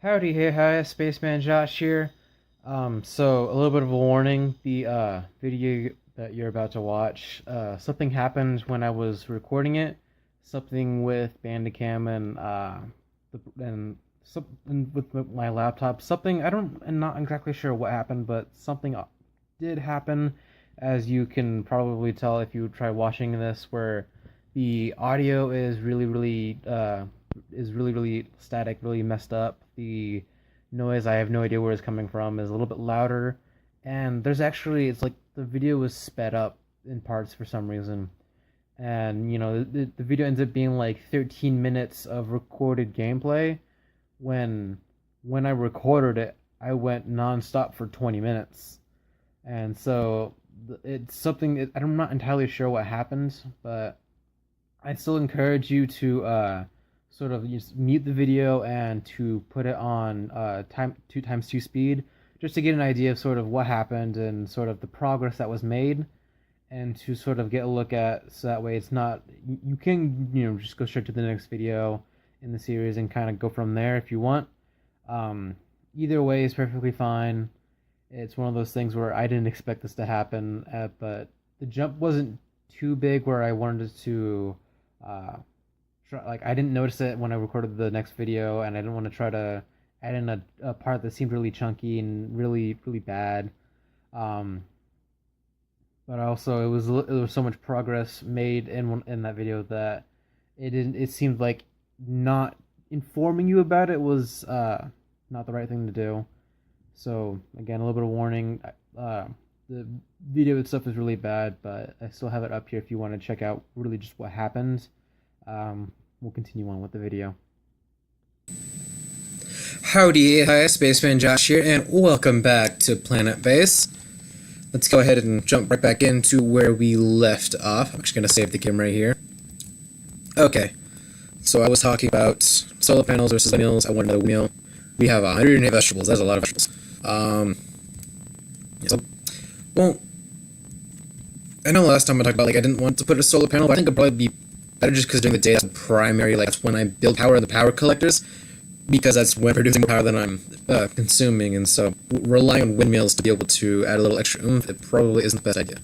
Howdy, hey, hi, Spaceman Josh here. So a little bit of a warning: the video that you're about to watch, something happened when I was recording it. Something with Bandicam and with my laptop. Something I'm not exactly sure what happened, but something did happen, as you can probably tell if you try watching this, where the audio is really static, really messed up. The noise, I have no idea where it's coming from, is a little bit louder, and there's actually, it's like the video was sped up in parts for some reason, and the video ends up being like 13 minutes of recorded gameplay when I recorded it I went nonstop for 20 minutes. And so it's something, I'm not entirely sure what happened, but I still encourage you to sort of just mute the video and to put it on 2x2 speed, just to get an idea of sort of what happened and sort of the progress that was made, and to sort of get a look at, so that way it's not, you can just go straight to the next video in the series and kind of go from there if you want. Um, Either way is perfectly fine. It's one of those things where I didn't expect this to happen, but the jump wasn't too big where I wanted to uh, like, I didn't notice it when I recorded the next video, and I didn't want to try to add in a part that seemed really chunky and really bad. Um, but also it was so much progress made in that video that it seemed like not informing you about it was not the right thing to do. So again, a little bit of warning. The video itself is really bad, but I still have it up here if you want to check out really just what happened. We'll continue on with the video. Howdy, hi, Spaceman Josh here, and welcome back to Planetbase. Let's go ahead and jump right back into where we left off. I'm just going to save the game right here. Okay, so I was talking about solar panels versus windmills. I wanted another windmill. We have 108 vegetables. That's a lot of vegetables. So, well, I know last time I talked about, like, I didn't want to put a solar panel, but I think it'd probably be better just because during the day that's primary, like, that's when I build power in the power collectors, because that's when I'm producing more power than I'm consuming, and so relying on windmills to be able to add a little extra oomph, it probably isn't the best idea.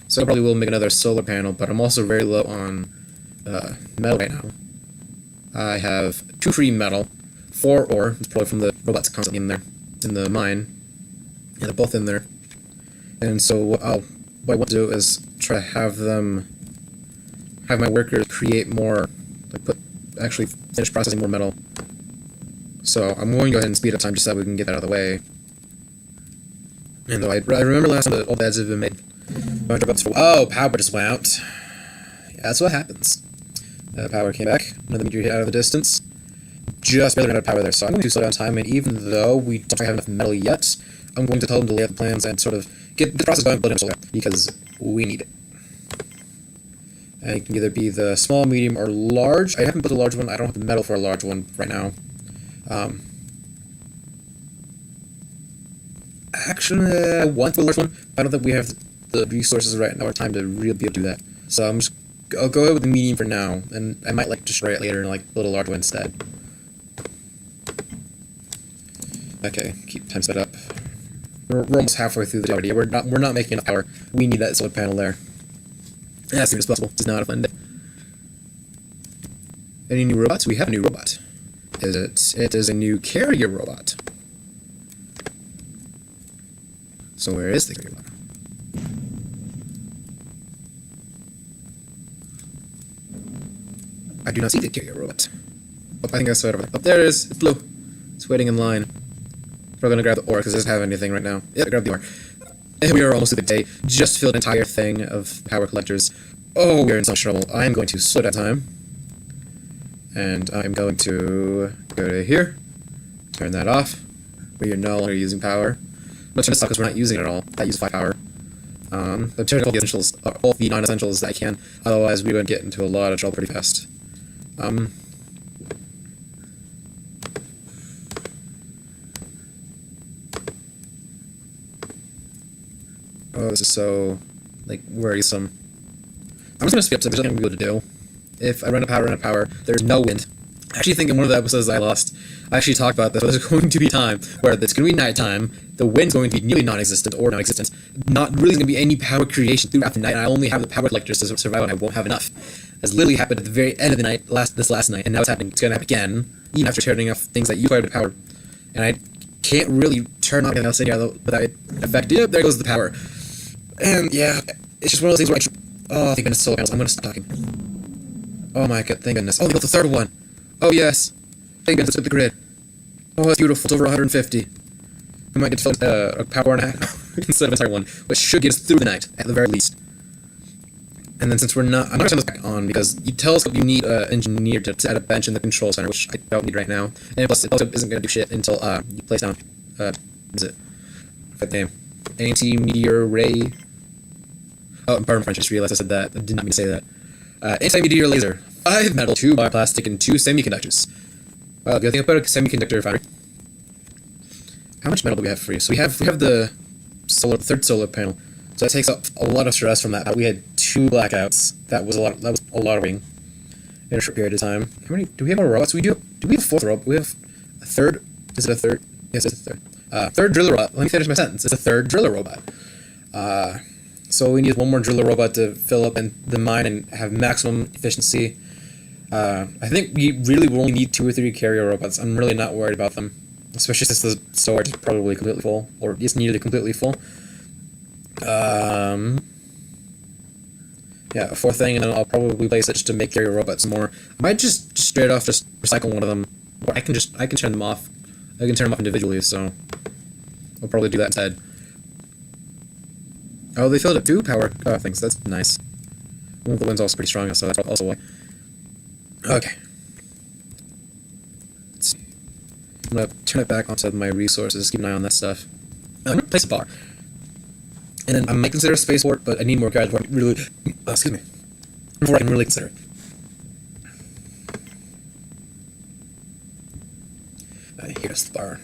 So I probably will make another solar panel, but I'm also very low on metal right now. I have 2 free metal, 4 ore, it's probably from the robots constantly in there, in the mine. Yeah, they're both in there. And so what I want to do is try to have my workers create more, like actually finish processing more metal. So I'm going to go ahead and speed up time just so that we can get that out of the way. And though I remember last time the old beds have been made. Oh, power just went out. Yeah, that's what happens. Power came back. Another meteor hit out of the distance. Just barely ran out of power there, so I'm going to slow down time, and even though we don't have enough metal yet, I'm going to tell them to lay out the plans and sort of get the process going, building a solar, because we need it. And it can either be the small, medium, or large. I haven't built a large one. I don't have the metal for a large one right now. Actually, I want to a large one. I don't think we have the resources right now or time to really be able to do that. So I'll go ahead with the medium for now, and I might like destroy it later and like build a large one instead. Okay, keep time set up. We're almost halfway through the day. We're not making enough power. We need that solar panel there. As soon as possible. It's not a fun day. Any new robots? We have a new robot. It is a new carrier robot. So where is the carrier robot? I do not see the carrier robot. Oh, I think I saw it over there. Oh, there it is. It's blue. It's waiting in line. We're gonna grab the ore because it doesn't have anything right now. Yep, grab the ore. And we are almost at the day. Just filled an entire thing of power collectors. Oh, we're in some trouble. I'm going to slow down time. And I'm going to go to here. Turn that off. We are no longer using power. But turn this off because we're not using it at all. That uses 5 power. I'm turning all the essentials, all the non-essentials that I can. Otherwise, we would get into a lot of trouble pretty fast. Oh, this is so, like, worrisome. I'm just gonna speed up, so there's nothing I'm gonna be able to do. If I run out of power, there's no wind. I actually think in one of the episodes I lost, I actually talked about this. There's going to be time where it's going to be nighttime, the wind's going to be nearly non-existent or non-existent, not really going to be any power creation throughout the night, and I only have the power collectors to survive, and I won't have enough. As literally happened at the very end of the night, this last night, and now it's happening. It's going to happen again, even after turning off things that use quite a bit of power. And I can't really turn on anything else without it affecting. Yep, there goes the power. And yeah, it's just one of those things where thank goodness, solar panels. I'm going to stop talking. Oh my god, thank goodness. Oh, they built the third one. Oh yes. Thank goodness, it's with the grid. Oh, it's beautiful. It's over 150. We might get to fill a power and a half instead of an entire one, which should get us through the night, at the very least. And then since we're not... I'm not going to turn this back on, because you telescope you need an engineer to add a bench in the control center, which I don't need right now. And plus, it also isn't going to do shit until you place down... what is it? What name? Anti-meteor ray... Oh, pardon French, I just realized I said that. I did not mean to say that. Anti-meteor laser. 5 metal, 2 bioplastic, and 2 semiconductors. Well, the other thing about a semiconductor foundry. How much metal do we have for you? So we have the third solar panel. So that takes up a lot of stress from that. We had 2 blackouts. That was a lot of wing in a short period of time. How many do we have more robots? Do we have a 4th robot? We have a third. Is it a third? Yes, it's a third. Third driller robot. Let me finish my sentence. It's a third driller robot. So we need 1 more driller robot to fill up the mine and have maximum efficiency. I think we really will only need 2 or 3 carrier robots. I'm really not worried about them, especially since the storage is probably completely full, or is nearly completely full. Yeah, a 4th thing, and then I'll probably place it just to make carrier robots more. I might just straight off just recycle one of them, or I can turn them off. I can turn them off individually, so I'll probably do that instead. Oh, they filled up 2 power things. That's nice. Well, the wind's also pretty strong, so that's also why. Okay. Let's see. I'm gonna turn it back onto my resources, keep an eye on that stuff. I'm gonna place a bar. And then I might consider a spaceport, but I need more guys before I really... excuse me. Before I can really consider it. Here's the bar.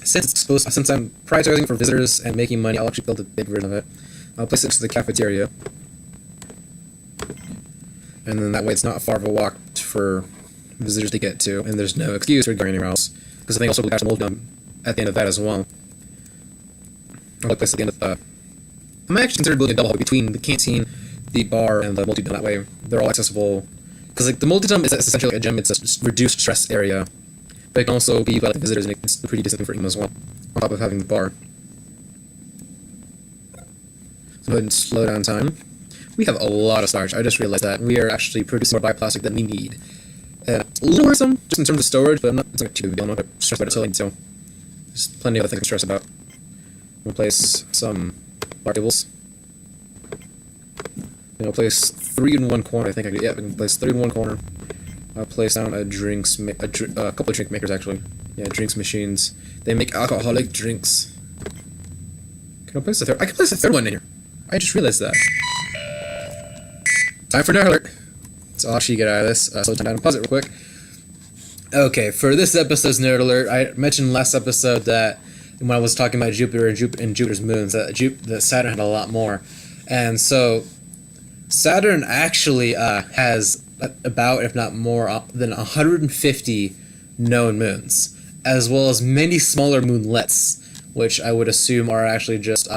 Since I'm prioritizing for visitors and making money, I'll actually build a big version of it. I'll place it next to the cafeteria. And then that way it's not far of a walk for visitors to get to, and there's no excuse for going anywhere else. Because I think also we'll have some mold at the end of that as well. I'll place at the end of the... I might actually consider building a double hall between the canteen, the bar, and the multi-dome. That way they're all accessible. Because like the multi-dome is essentially like a gym. It's a reduced stress area. But it can also be by the visitors, and it's pretty decent for them as well, on top of having the bar. So go ahead and slow down time. We have a lot of starch. I just realized that. We are actually producing more bioplastic than we need. It's a little worrisome, just in terms of storage, but it's not too big a deal. I'm not going to stress about it until I need to. There's plenty of other things to stress about. We'll place some bar tables. And I'll place 3 in one corner. I think I can. Yeah, we can place 3 in one corner. I'll place down a couple of drink makers actually. Yeah, drinks machines. They make alcoholic drinks. Can I place a third? I can place a 3rd one in here. I just realized that. Time for nerd alert. So I'll actually get out of this. Slow time down and pause it real quick. Okay, for this episode's nerd alert, I mentioned last episode that when I was talking about Jupiter and Jupiter's moons, that Saturn had a lot more, and so Saturn actually has about, if not more, than 150 known moons, as well as many smaller moonlets, which I would assume are actually just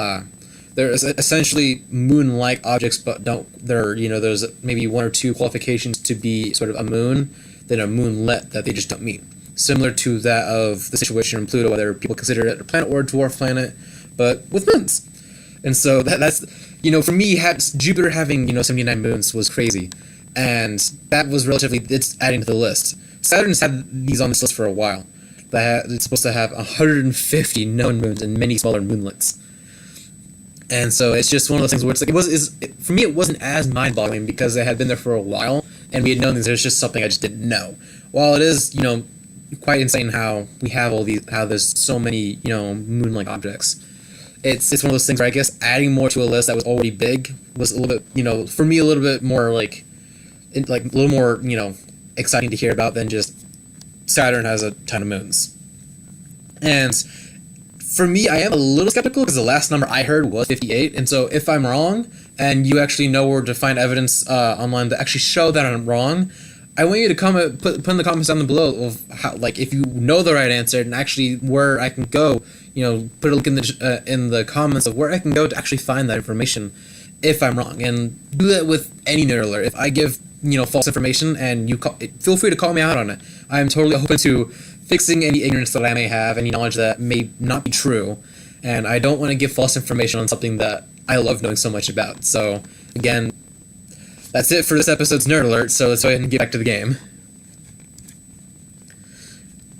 they're essentially moon-like objects, but there's maybe 1 or 2 qualifications to be sort of a moon, then a moonlet that they just don't meet. Similar to that of the situation in Pluto, whether people consider it a planet or a dwarf planet, but with moons. And so that's for me, Jupiter having 79 moons was crazy, and that was it's adding to the list. Saturn's had these on this list for a while. It's supposed to have 150 known moons and many smaller moonlets. And so it's just one of those things where it's like for me it wasn't as mind-boggling because it had been there for a while and we had known these. There's just something I just didn't know. While it is quite insane how we have how there's so many moon-like objects. It's one of those things where I guess adding more to a list that was already big was a little bit for me a little bit more a little more exciting to hear about than just Saturn has a ton of moons. And for me, I am a little skeptical because the last number I heard was 58, and so if I'm wrong, and you actually know where to find evidence online to actually show that I'm wrong, I want you to comment, put in the comments down below of how, like, if you know the right answer and actually where I can go. Put a link in the comments of where I can go to actually find that information if I'm wrong, and do that with any nerd alert. If I give false information and feel free to call me out on it. I am totally open to fixing any ignorance that I may have, any knowledge that may not be true, and I don't want to give false information on something that I love knowing so much about. So again, that's it for this episode's nerd alert. So let's go ahead and get back to the game.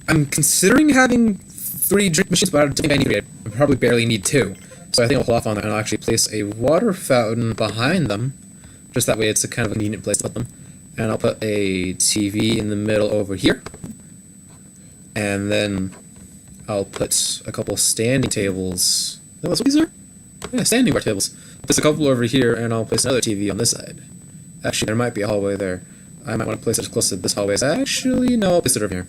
I'm considering having 3 drink machines, but I don't think I need 3. I probably barely need 2. So I think I'll hold off on that, and I'll actually place a water fountain behind them. Just that way it's a kind of a convenient place to put them. And I'll put a TV in the middle over here. And then I'll put a couple standing tables. Oh, that's what these are? Yeah, standing bar tables. Place a couple over here, and I'll place another TV on this side. Actually, there might be a hallway there. I might want to place it as close to this hallway. Actually, no, I'll place it over here.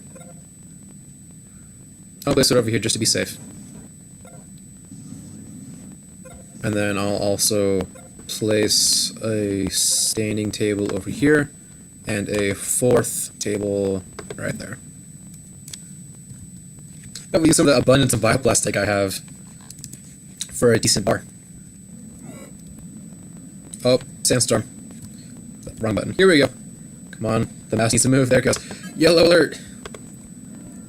I'll place it over here just to be safe. And then I'll also place a standing table over here and a 4th table right there. That will use some of the abundance of bioplastic I have for a decent bar. Oh, sandstorm. Wrong button. Here we go. Come on, the mouse needs to move. There it goes. Yellow alert!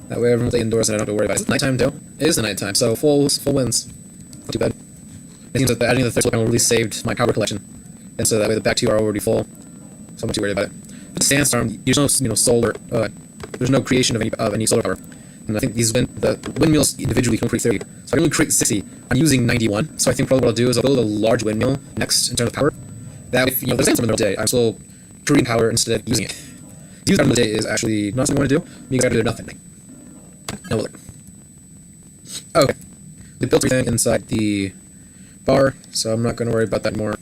That way everyone's indoors and I don't have to worry about it. Is it nighttime, though? It is the nighttime, so full winds. Not too bad. It seems that adding the 3rd solar panel really saved my power collection, and so that way the back 2 are already full, so I'm not too worried about it. But the sandstorm, there's no solar, there's no creation of any solar power, and I think the windmills individually can create 30, so I can only create 60. I'm using 91, so I think probably what I'll do is I'll build a large windmill next in terms of power. That way, if there's sandstorm in the middle of the day, I'm still creating power instead of using it. Using it in the day is actually not something I want to do, because I do nothing. No alert. Okay. We built everything inside the bar, so I'm not going to worry about that anymore.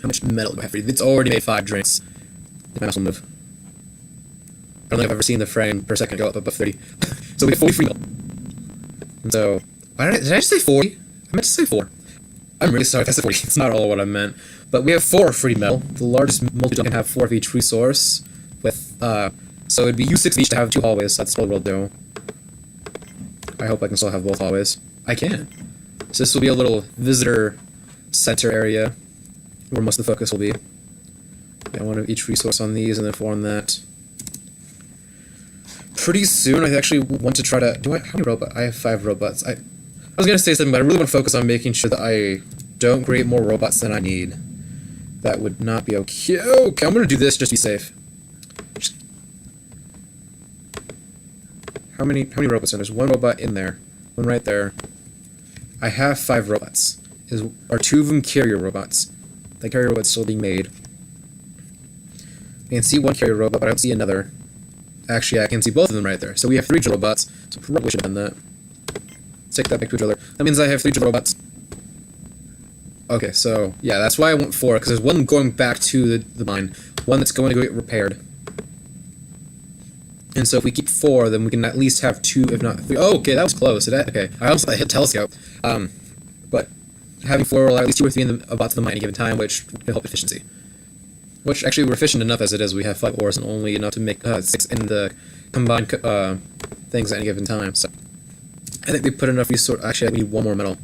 How much metal do I have for you? It's already made 5 drinks. My mouse will move. I don't think I've ever seen the frame per second go up above 30. So we have 40 free metal. And so, did I just say 40? I meant to say 4. I'm really sorry if I said 40. It's not all what I meant. But we have 4 free metal. The largest multi-tool can have 4 of each resource. So it'd be use 6 of each to have 2 hallways. That's what we'll do. I hope I can still have both hallways. I can. So this will be a little visitor center area where most of the focus will be. Yeah, 1 of each resource on these and then 4 on that. Pretty soon I actually want to try to... How many robots? I have 5 robots. I was going to say something, but I really want to focus on making sure that I don't create more robots than I need. That would not be okay. Okay, I'm going to do this just to be safe. How many robots are there? There's 1 robot in there. 1 right there. I have 5 robots. Are 2 of them carrier robots? The carrier robot's still being made. I can see 1 carrier robot, but I don't see another. Actually, I can see both of them right there. So we have 3 drill robots. So probably should have done that. Let's take that back to a driller. That means I have 3 drill robots. Okay, so yeah, that's why I want 4, because there's 1 going back to the mine, 1 that's going to go get repaired. And so if we keep 4, then we can at least have 2, if not 3. Oh, okay, that was close. Okay, I almost thought I hit telescope. But having 4 will allow at least 2 or 3 in the bots in the mine at a given time, which can help efficiency. Which actually we're efficient enough as it is. We have 5 ores and only enough to make 6 in the combined things at any given time. So I think we put enough resource. Actually, we need 1 more metal.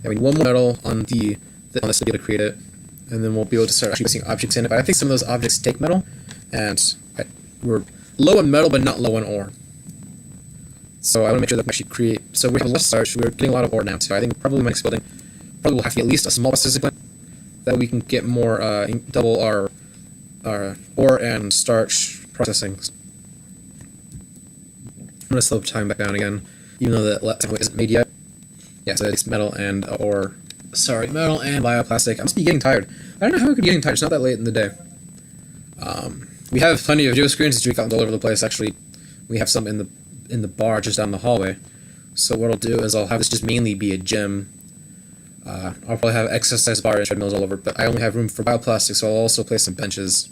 Yeah, we need 1 more metal on this to be able to create it, and then we'll be able to start actually placing objects in it. But I think some of those objects take metal, and we're low on metal, but not low on ore. So I want to make sure that we actually create. So we have less starch. We're getting a lot of ore now. So I think probably my next building will have to be at least a small processing plant that we can get more double our ore and starch processing. I'm gonna slow time back down again, even though the last one isn't made yet. Yeah, so it's metal and ore. Sorry, metal and bioplastic. I must be getting tired. I don't know how I could be getting tired. It's not that late in the day. We have plenty of video screens to all over the place. Actually, we have some in the bar just down the hallway. So what I'll do is I'll have this just mainly be a gym. I'll probably have exercise bar and treadmills all over, but I only have room for bioplastic, so I'll also place some benches.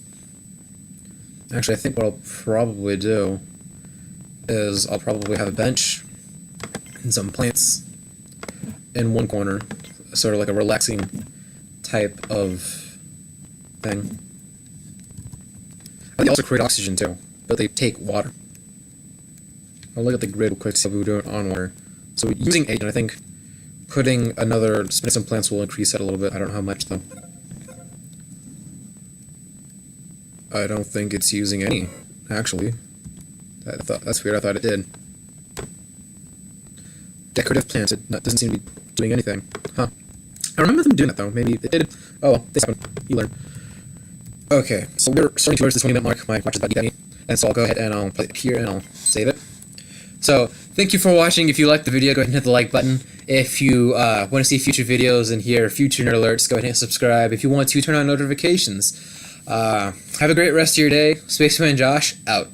Actually, I think what I'll probably do is I'll probably have a bench and some plants in one corner, sort of like a relaxing type of thing. They also create oxygen too, but they take water. I'll look at the grid real quick to see how we do it on water. So using 8, and I think putting another some plants will increase that a little bit. I don't know how much though. I don't think it's using any, actually. That's weird, I thought it did. Decorative plants, it doesn't seem to be doing anything. Huh. I remember them doing that though, maybe they did. Oh well, this happened. You learn. Okay, so we're starting towards the 20-minute mark. My watch is about to get me. And so I'll go ahead and I'll put it here and I'll save it. So, thank you for watching. If you liked the video, go ahead and hit the like button. If you want to see future videos and hear future nerd alerts, go ahead and hit subscribe. If you want to, turn on notifications. Have a great rest of your day. Spaceman Josh, out.